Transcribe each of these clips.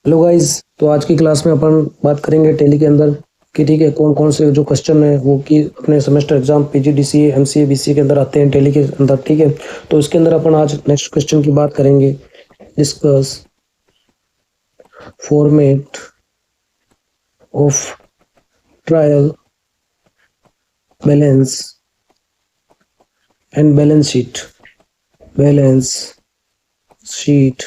Hello guys. तो आज की क्लास में अपन बात करेंगे टैली के अंदर कि ठीक है कौन कौन से जो क्वेश्चन है वो कि अपने semester exam PGDCA MCA BCA के अंदर आते हैं टैली के अंदर। ठीक है, तो इसके अंदर अपन आज नेक्स्ट क्वेश्चन की बात करेंगे। Discuss format of trial balance and balance sheet.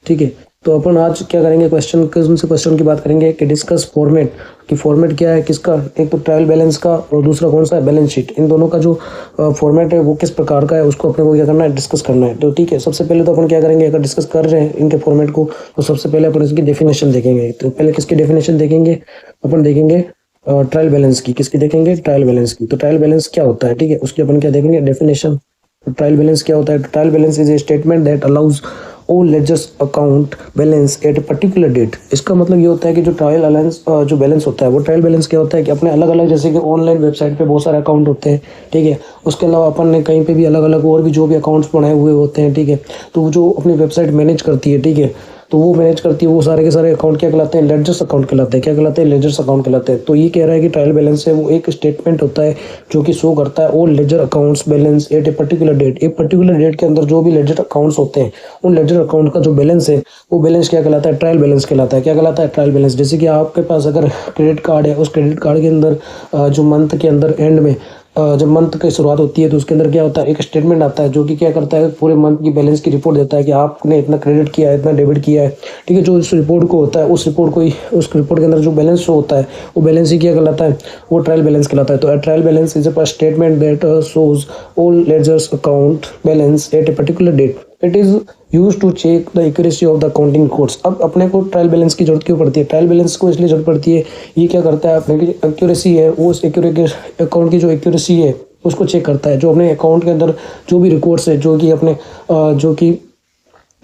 ठीक है, तो अपन आज क्या करेंगे, क्वेश्चन कौन से क्वेश्चन की बात करेंगे कि डिस्कस फॉर्मेट कि फॉर्मेट क्या है किसका, एक तो ट्रायल बैलेंस का और दूसरा कौन सा है बैलेंस शीट। इन दोनों का जो फॉर्मेट है वो किस प्रकार का है उसको अपने को क्या करना है, डिस्कस करना है। तो ठीक है, सबसे पहले तो अपन क्या करेंगे, अगर डिस्कस कर रहे हैं इनके फॉर्मेट को तो सबसे पहले अपन इसकी डेफिनेशन देखेंगे। तो पहले किसकी डेफिनेशन देखेंगे, अपन देखेंगे ट्रायल बैलेंस की। किसकी देखेंगे, ट्रायल बैलेंस की। तो ट्रायल बैलेंस क्या होता है, ठीक है, उसकी अपन क्या देखेंगे, डेफिनेशन। ट्रायल बैलेंस क्या होता है, trial balance is a statement that allows all ledgers account balance at a particular date. इसका मतलब ये होता है कि जो ट्रायल बैलेंस जो बैलेंस होता है वो ट्रायल बैलेंस क्या होता है कि अपने अलग अलग, जैसे कि ऑनलाइन वेबसाइट पे बहुत सारे अकाउंट होते हैं, ठीक है, उसके अलावा अपन ने कहीं पे भी अलग अलग और भी जो भी अकाउंट्स बनाए हुए होते हैं, ठीक है, तो वो जो अपनी वेबसाइट मैनेज करती है, ठीक है, तो वो मैनेज करती है, वो सारे के सारे अकाउंट क्या कहलाते हैं, लेजर्स अकाउंट कहलाते हैं। क्या कहलाते हैं, लेजर्स अकाउंट कहलाते हैं। तो ये कह रहा है कि ट्रायल बैलेंस है वो एक स्टेटमेंट होता है जो कि शो करता है all ledger accounts balance at a particular date. एक पर्टिकुलर डेट के अंदर जो भी लेजर अकाउंट्स होते हैं उन लेजर अकाउंट का जो बैलेंस है वो बैलेंस क्या कहलाता है, ट्रायल बैलेंस कहलाता है। क्या कहलाता है, ट्रायल बैलेंस। जैसे कि आपके पास अगर क्रेडिट कार्ड है, उस क्रेडिट कार्ड के अंदर जो मंथ के अंदर एंड में जब मंथ की शुरुआत होती है तो उसके अंदर क्या होता है, एक स्टेटमेंट आता है जो कि क्या करता है, पूरे मंथ की बैलेंस की रिपोर्ट देता है कि आपने इतना क्रेडिट किया है, इतना डेबिट किया है। ठीक है, जो इस रिपोर्ट को होता है उस रिपोर्ट को ही, उस रिपोर्ट के अंदर जो बैलेंस शो होता है वो बैलेंस ही क्या कहलाता है, वो ट्रायल बैलेंस कहलाता है। तो trial balance is a statement that shows all ledgers account balance at a particular date. It is use to check the accuracy of the accounting codes. अब अपने को ट्रायल बैलेंस की जरूरत क्यों पड़ती है, ट्रायल बैलेंस को इसलिए जरूरत पड़ती है, ये क्या करता है, अपने की एक्यूरेसी है वो उस अकाउंट की जो एक्यूरेसी है उसको चेक करता है। जो अपने अकाउंट के अंदर जो भी रिकॉर्ड्स है, जो कि अपने जो कि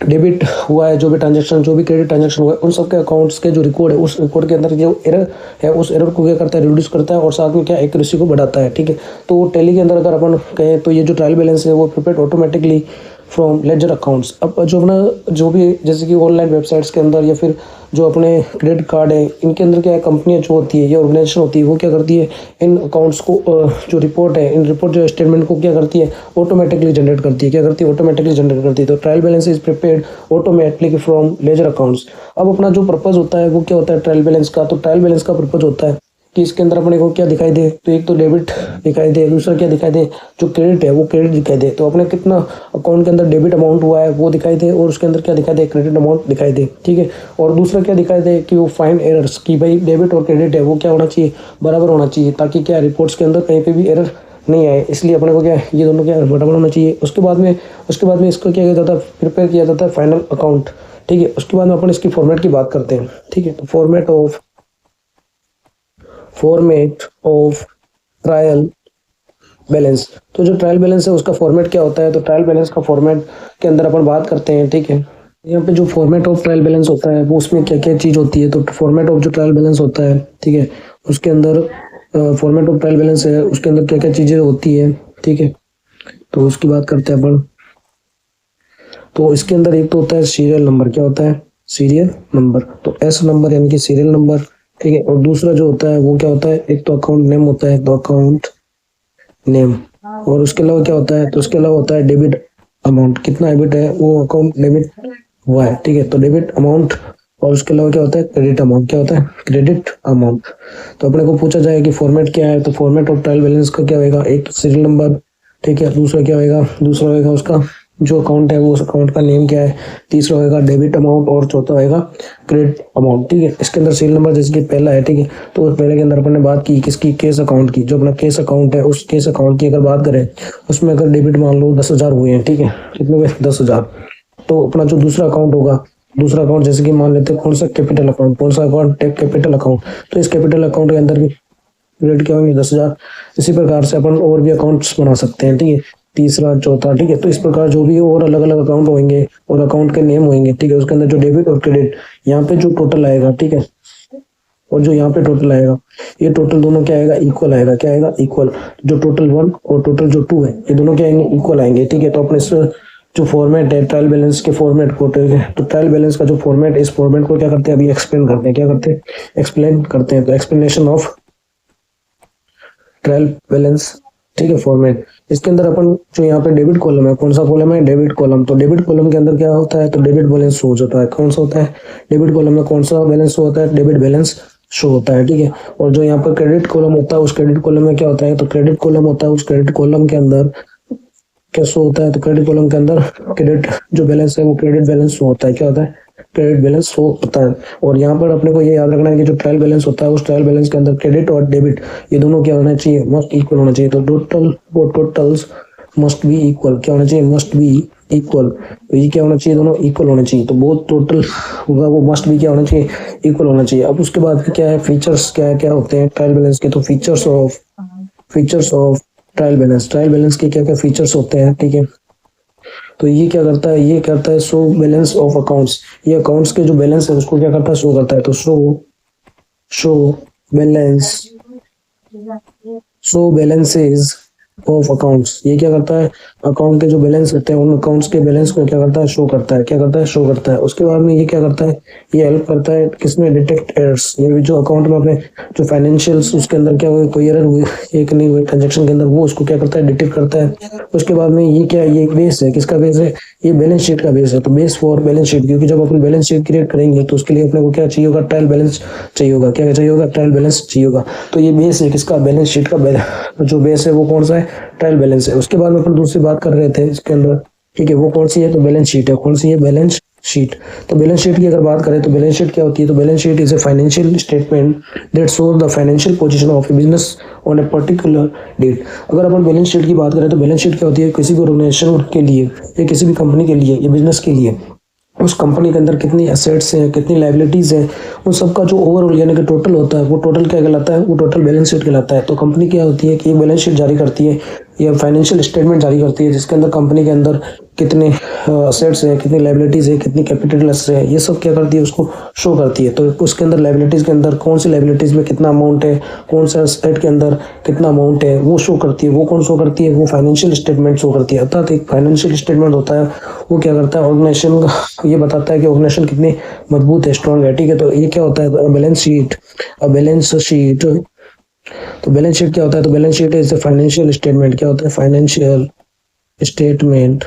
डेबिट हुआ है, जो भी ट्रांजैक्शन, जो भी क्रेडिट ट्रांजैक्शन हुआ है, उन सब के अकाउंट्स के जो रिकॉर्ड है उस रिकॉर्ड के अंदर जो एरर है उस एरर को क्या करता है, रिड्यूस करता है और साथ में क्या एक्यूरेसी को बढ़ाता है। ठीक है, तो टैली के अंदर अगर अपन कहें तो ये जो ट्रायल बैलेंस है वो prepared automatically from ledger accounts. अब जो अपना जो भी जैसे कि ऑनलाइन वेबसाइट्स के अंदर या फिर जो अपने क्रेडिट कार्ड है इनके अंदर क्या है, कंपनियां जो होती है या ऑर्गेनाइजेशन होती है वो क्या करती है, इन अकाउंट्स को जो रिपोर्ट है, इन रिपोर्ट जो स्टेटमेंट को क्या करती है, ऑटोमेटिकली जनरेट करती है। क्या करती है, ऑटोमेटिकली जनरेट करती है। तो trial balance is prepared automatically from ledger accounts. अब अपना जो पर्पज होता है वो क्या होता है ट्रायल बैलेंस का, तो ट्रायल बैलेंस का पर्पज होता है कि इसके अंदर अपने को क्या दिखाई दे, तो एक तो डेबिट दिखाई दे, दूसरा क्या दिखाई दे, जो क्रेडिट है वो क्रेडिट दिखाई दे। तो अपने कितना अकाउंट के अंदर डेबिट अमाउंट हुआ है वो दिखाई दे और उसके अंदर क्या दिखाई दे, क्रेडिट अमाउंट दिखाई दे। ठीक है, और दूसरा क्या दिखाई दे कि वो फाइंड एरर्स, कि भाई डेबिट और क्रेडिट है वो क्या होना चाहिए, बराबर होना चाहिए, ताकि क्या रिपोर्ट्स के अंदर कहीं पे भी एरर नहीं आए। इसलिए अपने को क्या है, ये दोनों क्या बराबर होना चाहिए। उसके बाद में इसको क्या किया जाता है, प्रिपेयर किया जाता है फाइनल अकाउंट। ठीक है, उसके बाद में अपन इसकी फॉर्मेट की बात करते हैं। ठीक है, तो फॉर्मेट ऑफ ट्रायल बैलेंस। तो जो ट्रायल बैलेंस है उसका फॉर्मेट क्या होता है, तो ट्रायल बैलेंस का फॉर्मेट के अंदर अपन बात करते हैं। ठीक है, यहाँ पे जो फॉर्मेट ऑफ ट्रायल बैलेंस होता है वो उसमें क्या क्या चीज़ होती है, तो फॉर्मेट ऑफ जो ट्रायल बैलेंस होता है, ठीक है, उसके अंदर फॉर्मेट ऑफ ट्रायल बैलेंस है उसके अंदर क्या क्या चीज़ें होती है। ठीक है, तो उसकी बात करते हैं अपन। तो इसके अंदर एक तो होता है सीरियल नंबर। क्या होता है, सीरियल नंबर, तो एस नंबर यानी कि सीरियल नंबर। ठीक है, और दूसरा जो होता है वो क्या होता है, एक तो अकाउंट नेम होता है, तो अकाउंट नेम, और उसके अलावा क्या होता है, तो उसके अलावा होता है डेबिट अमाउंट, कितना डेबिट है वो अकाउंट डेबिट हुआ है। ठीक है, तो डेबिट अमाउंट, और उसके अलावा क्या होता है, क्रेडिट अमाउंट। क्या होता है, क्रेडिट अमाउंट। तो अपने को पूछा जाए कि फॉर्मेट क्या है, तो फॉर्मेट ऑफ ट्रायल बैलेंस का क्या होगा, एक सीरियल नंबर, ठीक है, दूसरा क्या होगा, दूसरा होगा उसका जो अकाउंट है वो उस अकाउंट का नेम क्या है, तीसरा होगा डेबिट अमाउंट और चौथा होगा क्रेडिट अमाउंट। ठीक है, इसके अंदर सीरियल नंबर जैसे कि पहला है, ठीक है, तो उस पहले के अंदर अपन ने बात की किसकी, केस अकाउंट की। जो अपना केस अकाउंट है उस केस अकाउंट की अगर बात करें उसमें अगर डेबिट मान लो 10,000 हुए हैं, ठीक है, कितने हुए, 10,000। तो अपना जो दूसरा अकाउंट होगा, दूसरा अकाउंट जैसे कि मान लेते हैं कौन सा, कैपिटल अकाउंट, कौन सा अकाउंट, कैपिटल अकाउंट। तो इस कैपिटल अकाउंट के अंदर भी रेट क्या होंगे, 10,000। इसी प्रकार से अपन और भी अकाउंट्स बना सकते हैं। ठीक है, तीसरा चौथा, ठीक है, तो इस प्रकार जो भी और अलग अलग अकाउंट होंगे और अकाउंट के नेम होंगे, ठीक है, उसके अंदर जो डेबिट और क्रेडिट यहाँ पे जो टोटल आएगा, ठीक है, और जो यहाँ पे टोटल आएगा ये टोटल दोनों क्या आएगा, इक्वल आएगा। क्या आएगा, इक्वल। जो टोटल 1 और टोटल जो 2 है ये दोनों क्या आएंगे, इक्वल आएंगे। ठीक है, तो अपने जो फॉर्मेट है ट्रायल बैलेंस के फॉर्मेट को, तो ट्रायल बैलेंस का जो फॉर्मेट, इस फॉर्मेट को क्या करते हैं अभी एक्सप्लेन करते हैं, क्या करते हैं एक्सप्लेन करते हैं। तो एक्सप्लेनेशन ऑफ ट्रायल बैलेंस, ठीक है, फॉर्मेट। इसके अंदर अपन जो यहाँ पे डेबिट कॉलम है, कौन सा कॉलम है, डेबिट कॉलम। तो डेबिट कॉलम के अंदर क्या होता है, तो डेबिट बैलेंस शो होता है। कौन सा होता है, डेबिट कॉलम में कौन सा बैलेंस शो होता है, डेबिट बैलेंस शो होता है, ठीक है। और जो यहाँ पर क्रेडिट कॉलम होता है, उस क्रेडिट कॉलम में क्या होता है, तो क्रेडिट कॉलम होता है, उस क्रेडिट कॉलम के अंदर क्या शो होता है, तो क्रेडिट कॉलम के अंदर क्रेडिट जो बैलेंस है वो क्रेडिट बैलेंस शो होता है। क्या होता है, क्रेडिट बैलेंस शो होता है। और यहाँ पर अपने को ये याद रखना है कि जो ट्रायल बैलेंस होता है, उस ट्रायल बैलेंस के अंदर क्रेडिट और डेबिट ये दोनों क्या होना चाहिए, मस्ट इक्वल होना चाहिए। तो टोटल्स मस्ट बी इक्वल, क्या होना चाहिए, मस्ट बी इक्वल। तो ये क्या होना चाहिए, दोनों इक्वल होने चाहिए। तो बहुत टोटल होगा वो मस्ट भी क्या होना चाहिए, इक्वल होना चाहिए। अब उसके बाद क्या है, फीचर्स क्या क्या होते हैं ट्रायल बैलेंस के। तो फीचर्स ऑफ ट्रायल बैलेंस के क्या क्या फीचर्स होते हैं, ठीक है। तो ये क्या करता है, ये करता है शो बैलेंस ऑफ अकाउंट्स। ये अकाउंट्स के जो बैलेंस है उसको क्या करता है, शो करता है। तो show balance show balances of accounts, ये क्या करता है, अकाउंट के जो बैलेंस रहते हैं उन अकाउंट्स के बैलेंस को क्या करता है, शो करता है। क्या करता है, शो करता है। उसके बाद में ये क्या करता है, ये हेल्प करता है किसमें, डिटेक्ट एरर्स। ये भी जो अकाउंट में अपने जो फाइनेंशियल्स उसके अंदर क्या हुए, कोई एरर हुई एक नहीं हुई ट्रांजेक्शन के अंदर, वो उसको क्या करता है, डिटेक्ट करता है। उसके बाद में ये क्या, ये बेस है, किसका बेस है, ये बैलेंस शीट का बेस है। तो बेस फॉर बैलेंस शीट, क्योंकि जब अपन बैलेंस शीट क्रिएट करेंगे तो उसके लिए अपने को क्या चाहिए होगा, ट्रायल बैलेंस चाहिए होगा। क्या चाहिए होगा, ट्रायल बैलेंस चाहिए होगा। तो ये बेस है किसका, बैलेंस शीट का। जो बेस है वो कौन सा है, ट्रायल बैलेंस है। उसके बाद में अपन दूसरी बात कर रहे थे इसके अंदर, ठीक है, वो कौन सी है, तो बैलेंस शीट है। कौन सी है, बैलेंस शीट। तो बैलेंस शीट की अगर बात करें तो बैलेंस शीट क्या होती है, तो balance sheet is a financial statement that shows the financial position of a business on a particular date. अगर अपन बैलेंस शीट की बात करें तो बैलेंस शीट क्या होती है, किसी भी ऑर्गेनाइजेशन के लिए या किसी भी कंपनी के लिए या बिजनेस के लिए उस कंपनी के अंदर कितनी एसेट्स हैं, कितनी लाइबिलिटीज हैं, उन सब का जो ओवरऑल यानी कि टोटल होता है, वो टोटल क्या कहलाता है, वो टोटल बैलेंस शीट कहलाता है। तो कंपनी क्या होती है कि एक बैलेंस शीट जारी करती है या फाइनेंशियल स्टेटमेंट जारी करती है, जिसके अंदर कंपनी के अंदर कितने असेट्स है, कितनी लाइबिलिटीज है, कितनी कैपिटल है, ये सब क्या करती है, उसको शो करती है। तो उसके अंदर लाइबिलिटीज के अंदर कौन सी लाइबिलिटीज में कितना अमाउंट है, कौन सा एसेट के अंदर कितना अमाउंट है, वो शो करती है। वो कौन शो करती है, वो फाइनेंशियल स्टेटमेंट शो करती है। अर्थात एक फाइनेंशियल स्टेटमेंट होता है, वो क्या करता है, ऑर्गेनाइजेशन ये बताता है कि ऑर्गेनाइजेशन कितनी मजबूत है, स्ट्रॉन्ग है, ठीक है। तो ये क्या होता है, बैलेंस शीट। तो बैलेंस शीट क्या होता है, तो balance sheet is financial statement. क्या होता है, फाइनेंशियल स्टेटमेंट।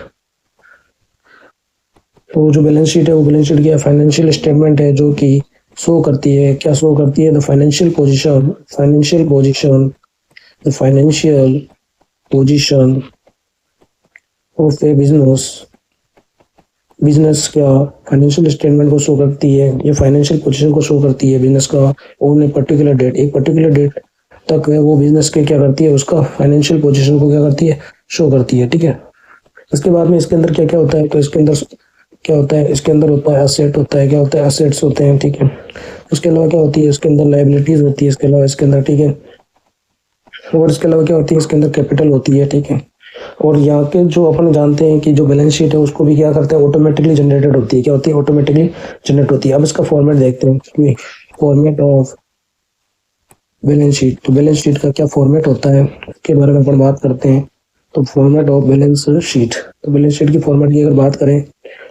तो जो बैलेंस शीट है वो बैलेंस शीट क्या, फाइनेंशियल स्टेटमेंट है, जो कि शो करती है, क्या शो करती है, the financial position the financial position of a business का फाइनेंशियल स्टेटमेंट को शो करती है, ये फाइनेंशियल पोजीशन को शो करती है बिजनेस का ऑन ए पर्टिकुलर डेट। एक पर्टिकुलर डेट तक है वो बिजनेस के क्या करती है, उसका फाइनेंशियल पोजीशन को क्या करती है, शो करती है, ठीक है। इसके बाद में इसके अंदर क्या क्या होता है, तो इसके अंदर क्या होता है, इसके अंदर होता है एसेट होता है, क्या होता है, एसेट्स होते हैं, ठीक है। उसके अलावा क्या होती है, इसके अंदर लाइबिलिटीज होती है, इसके अलावा इसके अंदर, ठीक है। और इसके अलावा क्या होती है, इसके अंदर कैपिटल होती है, ठीक है। और यहाँ के जो अपन जानते हैं कि जो बैलेंस शीट है उसको भी क्या करते हैं, ऑटोमेटिकली जनरेटेड होती है। क्या होती है, ऑटोमेटिकली जनरेट होती है। अब इसका फॉर्मेट देखते हैं, फॉर्मेट ऑफ बैलेंस शीट। तो बैलेंस शीट का क्या फॉर्मेट होता है उसके बारे में अपन बात करते हैं। तो फॉर्मेट ऑफ बैलेंस शीट, तो बैलेंस शीट की फॉर्मेट की अगर बात करें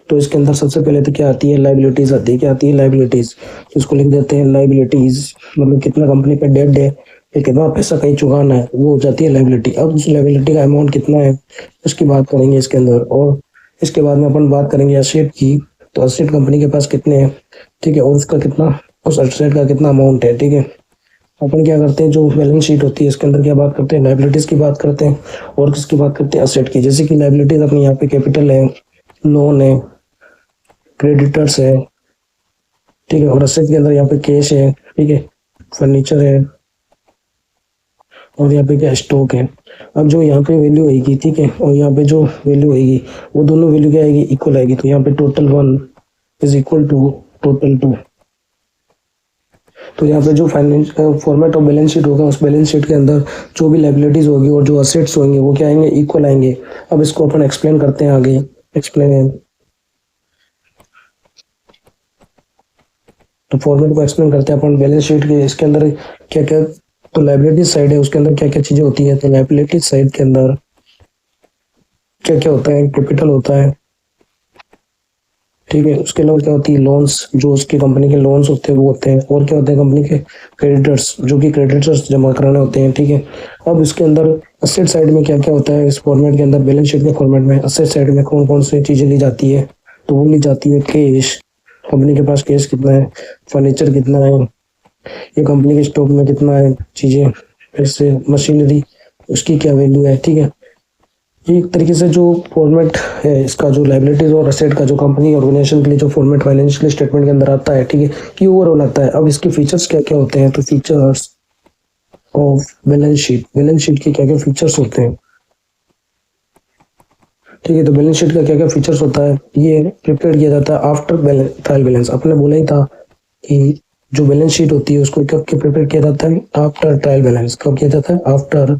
तो इसके अंदर सबसे पहले तो क्या आती है, लाइबिलिटीज आती है। क्या आती है, लाइबिलिटीज। तो इसको लिख देते हैं लाइबिलिटीज, मतलब कितना कंपनी पे डेट है या कितना पैसा कहीं चुकाना है, वो हो जाती है लाइबिलिटी। अब उस लाइबिलिटी का अमाउंट कितना है उसकी बात करेंगे इसके अंदर। और इसके बाद में अपन बात करेंगे एसेट की। तो एसेट कंपनी के पास कितने हैं, ठीक है, और उसका कितना, उस एसेट का कितना अमाउंट है, ठीक है। अपन क्या करते हैं, जो बैलेंस शीट होती है इसके अंदर क्या बात करते हैं, लाइबिलिटीज की बात करते हैं। और किसकी बात करते हैं, एसेट की। जैसे कि लाइबिलिटीज अपने यहाँ पे कैपिटल है, लोन है, क्रेडिटर्स है, ठीक है। और एसेट के अंदर यहाँ पे कैश है, ठीक है, फर्नीचर है, और यहाँ पे क्या, स्टॉक है। अब जो यहाँ पे वैल्यू आएगी, ठीक है, और यहाँ पे जो वैल्यू आएगी वो दोनों वैल्यू क्या आएगी, इक्वल आएगी। तो यहाँ पे total 1 is equal to total 2। तो यहाँ पे जो finance format of balance sheet होगा, उस बैलेंस शीट के अंदर जो भी लाइबिलिटीज होगी और जो असेट्स होंगे वो क्या आएंगे, इक्वल आएंगे। अब इसको अपन एक्सप्लेन करते हैं आगे, एक्सप्लेन। तो फॉर्मेट को एक्सप्लेन करते हैं अपन बैलेंस शीट के। इसके अंदर क्या क्या, तो लाइबिलिटी साइड है उसके अंदर क्या क्या चीजें होती है। तो लाइबिलिटी साइड के अंदर क्या क्या होता है, कैपिटल होता है, ठीक है। उसके अलावा क्या होती है, लोन्स, जो उसकी कंपनी के लोन्स होते हैं वो होते हैं। और क्या होते हैं, कंपनी के क्रेडिटर्स, जो कि क्रेडिटर्स जमा कराने होते हैं। ठीक है। अब इसके अंदर असेट साइड में क्या क्या होता है इस फॉर्मेट के अंदर, बैलेंस शीट के फॉर्मेट में असेट साइड में कौन कौन सी चीजें ली जाती है, तो वो ली जाती है कैश, कंपनी के पास कैश कितना है, फर्नीचर कितना है, ये कंपनी के स्टॉक में कितना है चीजें, ऐसे मशीनरी, उसकी क्या वैल्यू है। ठीक है। ये एक तरीके से जो फॉर्मेट है इसका, जो लाइबिलिटीज और असेट का जो कंपनी ऑर्गेनाइजेशन के लिए जो फॉर्मेट फाइनेंशियल स्टेटमेंट के अंदर आता है, ठीक है, कि ओवरऑल आता है। अब इसके फीचर्स क्या क्या होते हैं, तो features of balance sheet, balance sheet के क्या क्या फीचर्स होते हैं। ठीक है। तो बैलेंस शीट का क्या क्या फीचर्स होता है, ये प्रिपेयर किया जाता है आफ्टर ट्रायल बैलेंस। अपने बोला ही था कि जो बैलेंस शीट होती है उसको कब के प्रिपेयर किया जाता है, आफ्टर ट्रायल बैलेंस। कब किया जाता है, after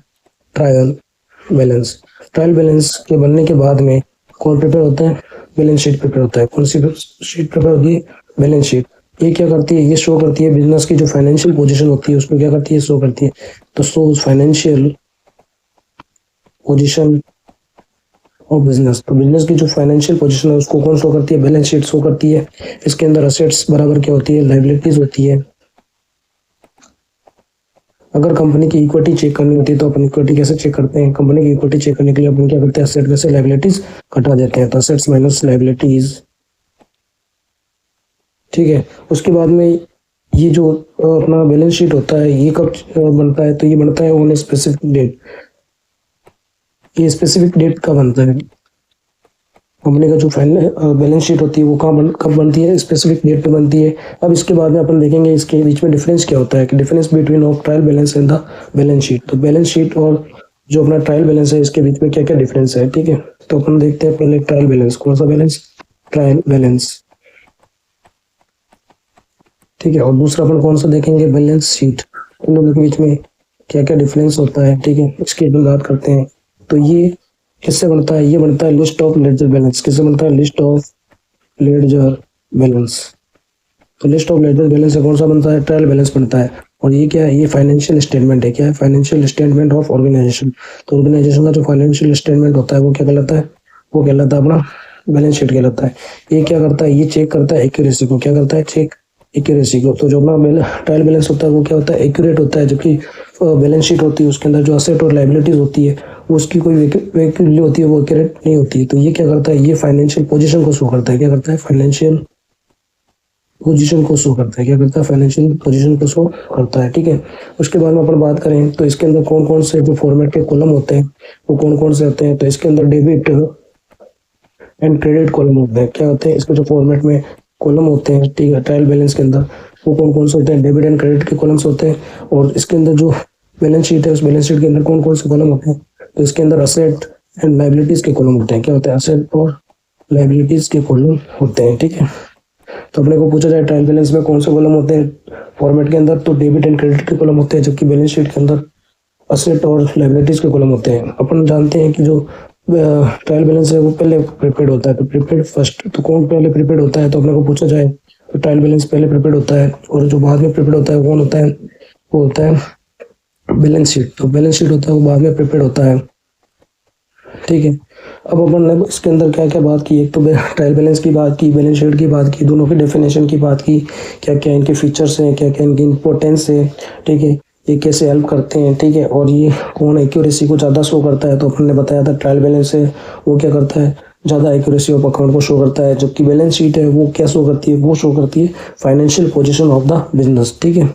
trial balance. Trial balance के बनने के बाद में कौन प्रिपेयर होता है, बैलेंस शीट प्रिपेयर होता है। कौन सी शीट प्रिपेयर होती है, बैलेंस शीट। ये क्या करती है, ये शो करती है बिजनेस की जो फाइनेंशियल पोजीशन होती है उसको क्या करती है, शो करती है। तो show financial position of business, तो बिजनेस की जो फाइनेंशियल पोजीशन है उसको कौन शो करती है, बैलेंस शीट शो करती है। इसके अंदर असेट्स बराबर क्या होती है, लाइबिलिटीज होती है। अगर कंपनी की इक्विटी चेक करनी होती है तो अपन इक्विटी कैसे चेक करते हैं, कंपनी की इक्विटी चेक करने के लिए अपन क्या करते हैं, असेट में से लाइबिलिटीज घटा देते हैं, तो असेट्स माइनस लाइबिलिटीज। ठीक है। उसके बाद में ये जो अपना बैलेंस शीट होता है ये कब बनता है, तो ये बनता है ऑन स्पेसिफिक डेट। ये स्पेसिफिक डेट का बनता है, कंपनी का जो फाइनल बैलेंस शीट होती है वो कब बनती है, स्पेसिफिक डेट पे बनती है। अब इसके बाद में अपन देखेंगे इसके बीच में डिफरेंस क्या होता है, कि difference between of trial balance and the balance sheet. तो बैलेंस शीट और जो अपना ट्रायल बैलेंस है इसके बीच में क्या क्या डिफरेंस है। ठीक है। तो अपन देखते हैं पहले ट्रायल बैलेंस। कौन सा बैलेंस, ट्रायल बैलेंस। ठीक है। और दूसरा अपन कौन सा देखेंगे, बैलेंस शीट। इन दोनों के बीच में क्या क्या डिफरेंस होता है। ठीक है। इसकी अपन बात करते हैं। तो ये किससे बनता है, ये बनता है लिस्ट ऑफ लेडजर बैलेंस। किससे बनता है, लिस्ट ऑफ लेडजर बैलेंस। तो लिस्ट ऑफ लेडजर बैलेंस से कौन सा बनता है, ट्रायल बैलेंस बनता है। और ये क्या है, ये फाइनेंशियल स्टेटमेंट है। क्या है, फाइनेंशियल स्टेटमेंट ऑफ ऑर्गेनाइजेशन। तो ऑर्गेनाइजेशन का जो फाइनेंशियल स्टेटमेंट होता है वो क्या कहलाता है, वो कहलाता है अपना बैलेंस शीट कहलाता है। ये क्या करता है, ये चेक करता है एक्यूरेसी को। क्या करता है, चेक एक्यूरेसी को। तो जो अपना ट्रायल बैलेंस होता है वो क्या होता है, एक्यूरेट होता है। जबकि बैलेंस शीट होती है उसके अंदर जो असेट और लाइबिलिटीज होती है वो उसकी कोई वैल्यू होती है, वो एक्यूरेट नहीं होती है। तो ये क्या करता है, ये फाइनेंशियल पोजीशन को शो करता है। क्या करता है, फाइनेंशियल पोजीशन को शो करता है। क्या करता है, फाइनेंशियल पोजीशन को शो करता है। ठीक है। उसके बाद में अपन बात करें तो इसके अंदर कौन कौन से जो फॉर्मेट के कॉलम होते हैं वो कौन कौन से होते हैं। तो इसके अंदर डेबिट एंड क्रेडिट कॉलम होते हैं। क्या होते हैं, इसके जो फॉर्मेट में कॉलम होते हैं, ठीक है, ट्रायल बैलेंस के अंदर वो कौन कौन से होते हैं, डेबिट एंड क्रेडिट के कॉलम्स होते हैं। और इसके अंदर जो बैलेंस शीट है उस बैलेंस शीट के अंदर कौन कौन से कॉलम होते हैं, तो इसके अंदर असेट एंड लाइबिलिटीज के कॉलम होते हैं। क्या होते हैं, असेट और लाइबिलिटीज के कॉलम होते हैं। ठीक है। तो अपने को पूछा जाए ट्रायल बैलेंस में कौन से कॉलम होते हैं फॉर्मेट के अंदर, तो डेबिट एंड क्रेडिट के कॉलम होते हैं, जबकि बैलेंस शीट के अंदर असेट और लाइबिलिटीज के कॉलम होते हैं। अपन जानते हैं कि जो ट्रायल बैलेंस है वो पहले प्रिपेयर्ड होता है, तो प्रिपेयर्ड फर्स्ट। तो कौन पहले प्रिपेयर्ड होता है, तो अपने को पूछा जाए तो ट्रायल बैलेंस पहले प्रिपेयर्ड होता है, और जो बाद में प्रिपेयर्ड होता है कौन होता है, वो होता है बैलेंस शीट। तो बैलेंस शीट होता है वो बाद में प्रिपेयर्ड होता है। ठीक है। अब अपन ने इसके अंदर क्या क्या बात की, एक तो ट्रायल बैलेंस की बात की, बैलेंस शीट की बात की, दोनों की डेफिनेशन की बात की, क्या क्या इनके फीचर्स हैं, क्या क्या इनकी इंपॉर्टेंस है। ठीक है। ये कैसे हेल्प करते हैं। ठीक है। और ये कौन एक्यूरेसी को ज़्यादा शो करता है, तो अपन ने बताया था ट्रायल बैलेंस है वो क्या करता है, ज़्यादा एक्यूरेसी ऑफ अकाउंट को शो करता है। जबकि बैलेंस शीट है वो क्या शो करती है, वो शो करती है financial position of the business. ठीक है।